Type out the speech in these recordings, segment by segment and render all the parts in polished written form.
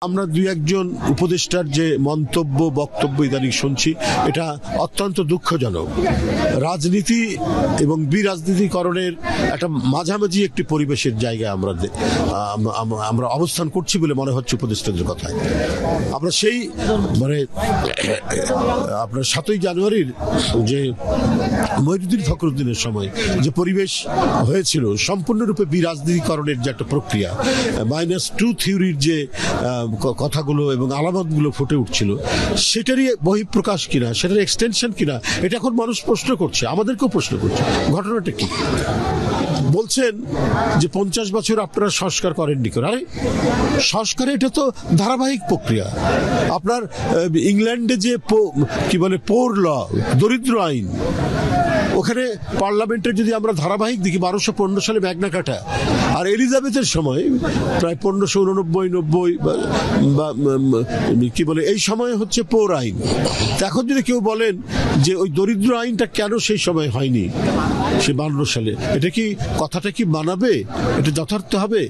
আমরা দুই একজন উপদেষ্টার যে মন্তব্য বক্তব্য ইদানিং শুনছি, এটা অত্যন্ত দুঃখজনক। রাজনীতি এবং বিরাজনীতিকরণের একটা মাঝামাঝি একটি পরিবেশের জায়গায় আমরা অবস্থান করছি বলে মনে হচ্ছে উপদেষ্টাদের কথায়। আমরা সেই আপনার 7ই জানুয়ারির যে মহিউদ্দিন ফখরুদ্দিনের সময় যে পরিবেশ হয়েছিল, সম্পূর্ণরূপে বিরাজনীতিকরণের যে একটা প্রক্রিয়া, -2 থিওরির যে কথাগুলো এবং আলামতগুলো ফুটে উঠছিল, সেটারই বহিঃপ্রকাশ কিনা, সেটার এক্সটেনশন কিনা, এটা এখন মানুষ প্রশ্ন করছে, আমাদেরকেও প্রশ্ন করছে। ঘটনাটা কি? বলছেন যে 50 বছর আপনারা সংস্কার করেননি কেন? আরে সংস্কারে এটা তো ধারাবাহিক প্রক্রিয়া। আপনার ইংল্যান্ডে যে কি বলে পোর ল, দরিদ্র আইন, ওখানে পার্লামেন্টের যদি আমরা ধারাবাহিক দেখি 1215 সালে ম্যাগনা কার্টা, আর এলিজাবেথের সময় প্রায় 1589-90 বা কি বলে এই সময় হচ্ছে পোর আইন। এখন যদি কেউ বলেন যে ওই দরিদ্র আইনটা কেন সেই সময় হয়নি, সে 52 সালে, এটা কি কথাটা কি মানাবে? এটা যথার্থ হবে?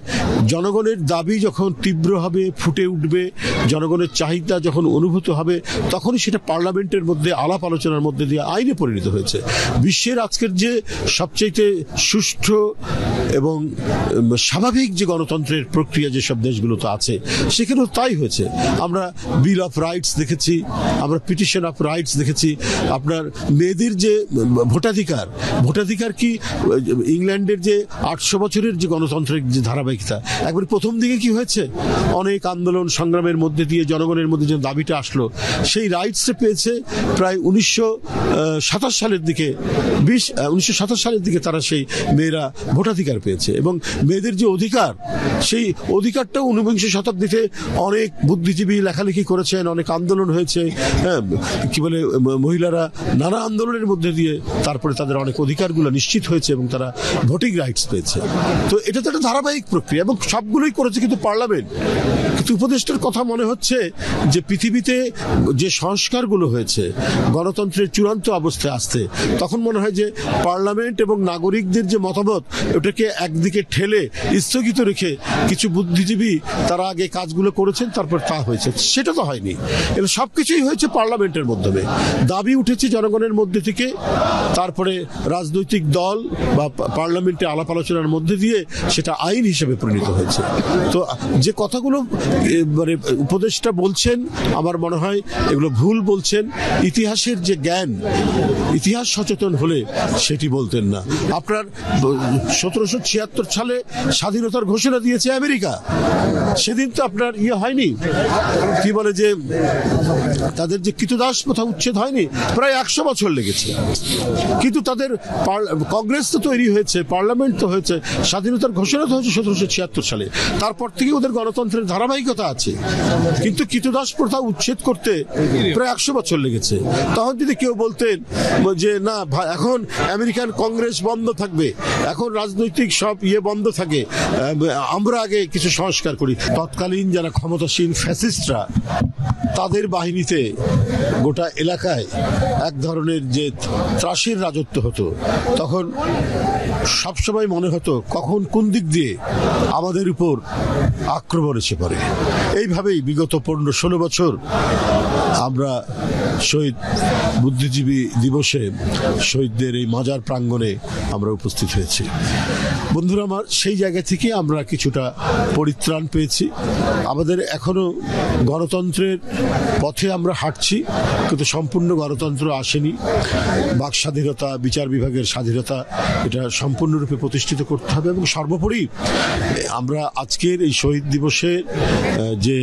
জনগণের দাবি যখন তীব্র হবে, ফুটে উঠবে, জনগণের চাহিদা যখন অনুভূত হবে, তখনই সেটা পার্লামেন্টের মধ্যে আলাপ আলোচনার মধ্যে দিয়ে আইনে পরিণত হয়েছে। বিশ্বের আজকের যে সবচেয়ে সুষ্ঠু এবং স্বাভাবিক যে গণতন্ত্রের প্রক্রিয়া যেসব দেশগুলোতে আছে, সেখানেও তাই হয়েছে। আমরা বিল অফ রাইটস দেখেছি, আমরা পিটিশন অফ রাইটস দেখেছি। আপনার মেয়েদের যে ভোটাধিকার কি ইংল্যান্ডের যে 800 বছরের যে গণতন্ত্রের যে ধারাবাহিকতা, একবার প্রথম দিকে কি হয়েছে, অনেক আন্দোলন সংগ্রামের মধ্যে দিয়ে জনগণের মধ্যে যে দাবিটা আসলো, সেই রাইটসটা পেয়েছে প্রায় 1927 সালের দিকে। 1927 সালের দিকে তারা সেই মেয়েরা ভোটাধিকার পেয়েছে, এবং মেয়েদের যে অধিকার, সেই অধিকারটা 19বিংশ শতাব্দীতে অনেক বুদ্ধিজীবী লেখালেখি করেছেন, অনেক আন্দোলন হয়েছে। হ্যাঁ, কি বলে মহিলারা নানা আন্দোলনের মধ্যে দিয়ে তারপরে তাদের অনেক অধিকারগুলো নিশ্চিত হয়েছে এবং তারা ভোটিং রাইটস পেয়েছে। তো এটা তো একটা ধারাবাহিক প্রক্রিয়া এবং সবগুলোই করেছে কিন্তু পার্লামেন্ট। কিন্তু উপদেষ্টার কথা মনে হচ্ছে যে পৃথিবীতে যে সংস্কারগুলো হয়েছে গণতন্ত্রের চূড়ান্ত অবস্থায় আসতে, তখন মনে হয় যে পার্লামেন্ট এবং নাগরিকদের যে মতামত, ওটাকে একদিকে ঠেলে স্থগিত রেখে কিছু বুদ্ধিজীবী তারা আগে কাজগুলো করেছেন, তারপর তা হয়েছে। সেটা তো হয়নি। এটা সবকিছুই হয়েছে পার্লামেন্টের মাধ্যমে। দাবি উঠেছে জনগণের মধ্যে থেকে, তারপরে রাজনৈতিক দল বা পার্লামেন্টে আলাপ আলোচনার মধ্যে দিয়ে সেটা আইন হিসেবে পরিণত হয়েছে। তো যে কথাগুলো মানে উপদেষ্টা বলছেন, আমার মনে হয় এগুলো ভুল বলছেন। ইতিহাসের যে জ্ঞান, ইতিহাস সচেতন হলে সেটি বলতেন না। আপনার 1776 সালে স্বাধীনতার ঘোষণা দিয়েছে আমেরিকা, সেদিন তো আপনার হয়নি, কি বলে যে তাদের যে কৃতদাস প্রথা উচ্ছেদ হয়নি, প্রায় 100 বছর লেগেছে। কিন্তু তাদের কংগ্রেস তো তৈরি হয়েছে, পার্লামেন্ট তো হয়েছে, স্বাধীনতার ঘোষণা তো হয়েছে 1776 সালে। তারপর থেকে ওদের গণতন্ত্রের ধারাবাহিকতা আছে, কিন্তু কৃতদাস প্রথা উচ্ছেদ করতে প্রায় 100 বছর লেগেছে। তখন যদি কেউ বলতেন যে না, এখন আমেরিকান কংগ্রেস বন্ধ থাকবে, এখন রাজনৈতিক সব বন্ধ থাকে, আমরা আগে কিছু সংস্কার করি, তৎকালীন যারা ক্ষমতাসীন ফ্যাসিস্টরা, তাদের বাহিনীতে গোটা এলাকায় এক ধরনের যে ত্রাসের রাজত্ব হতো, তখন সবসময় মনে হতো কখন কোন দিক দিয়ে আমাদের উপর আক্রমণ এসে পড়ে। এইভাবেই বিগত 15-16 বছর আমরা শহীদ বুদ্ধিজীবী দিবসে শহীদদের এই মাজার প্রাঙ্গণে আমরা উপস্থিত হয়েছি। বন্ধুরা আমার, সেই জায়গা থেকে আমরা কিছুটা পরিত্রাণ পেয়েছি। আমাদের এখনো গণতন্ত্রের পথে আমরা হাঁটছি, কিন্তু সম্পূর্ণ গণতন্ত্র আসেনি। বাক স্বাধীনতা, বিচার বিভাগের স্বাধীনতা, এটা সম্পূর্ণরূপে প্রতিষ্ঠিত করতে হবে। এবং সর্বোপরি আমরা আজকের এই শহীদ দিবসে যে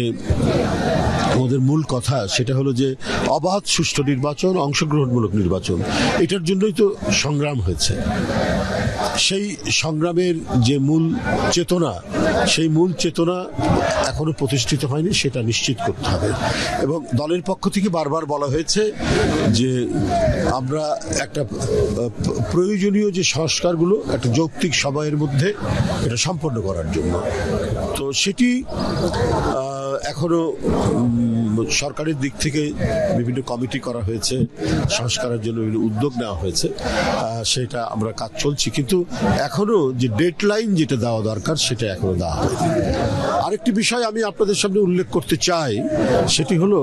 আমাদের মূল কথা, সেটা হলো যে অবাধ সুষ্ঠু নির্বাচন, অংশগ্রহণমূলক নির্বাচন, এটার জন্যই তো সংগ্রাম হয়েছে। সেই সংগ্রামের যে মূল চেতনা, সেই মূল চেতনা এখনো প্রতিষ্ঠিত হয়নি, সেটা নিশ্চিত করতে হবে। এবং দলের পক্ষ থেকে বারবার বলা হয়েছে যে আমরা একটা প্রয়োজনীয় যে সংস্কারগুলো একটা যৌক্তিক সময়ের মধ্যে এটা সম্পন্ন করার জন্য, তো সেটি এখনো সরকারের দিক থেকে বিভিন্ন কমিটি করা হয়েছে, সংস্কারের জন্য বিভিন্ন উদ্যোগ নেওয়া হয়েছে, সেটা আমরা কাজ চলছি। কিন্তু এখনো যে ডেডলাইন যেটা দেওয়া দরকার, সেটা এখনো দেওয়া হয়নি। আরেকটি বিষয় আমি আপনাদের সামনে উল্লেখ করতে চাই, সেটি হলো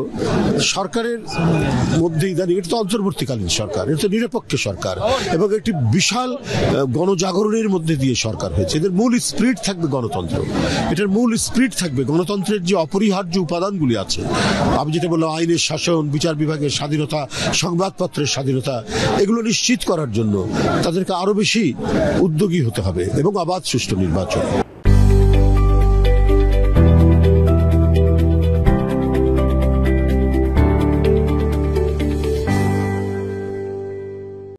সরকারের মধ্যে ইদানিং, এটা তো অন্তর্বর্তীকালীন সরকার, এটা তো নিরপেক্ষ সরকার এবং একটি বিশাল গণজাগরণের মধ্যে দিয়ে সরকার হয়েছে। এদের মূল স্পিরিট থাকবে গণতন্ত্র, এটার মূল স্পিরিট থাকবে গণতন্ত্রের যে অপরিহার্য উপাদানগুলি আছে, আমি যেটা বললাম আইনের শাসন, বিচার বিভাগের স্বাধীনতা, সংবাদপত্রের স্বাধীনতা, এগুলো নিশ্চিত করার জন্য তাদেরকে আরো বেশি উদ্যোগী হতে হবে এবং অবাধ সুষ্ঠু নির্বাচন।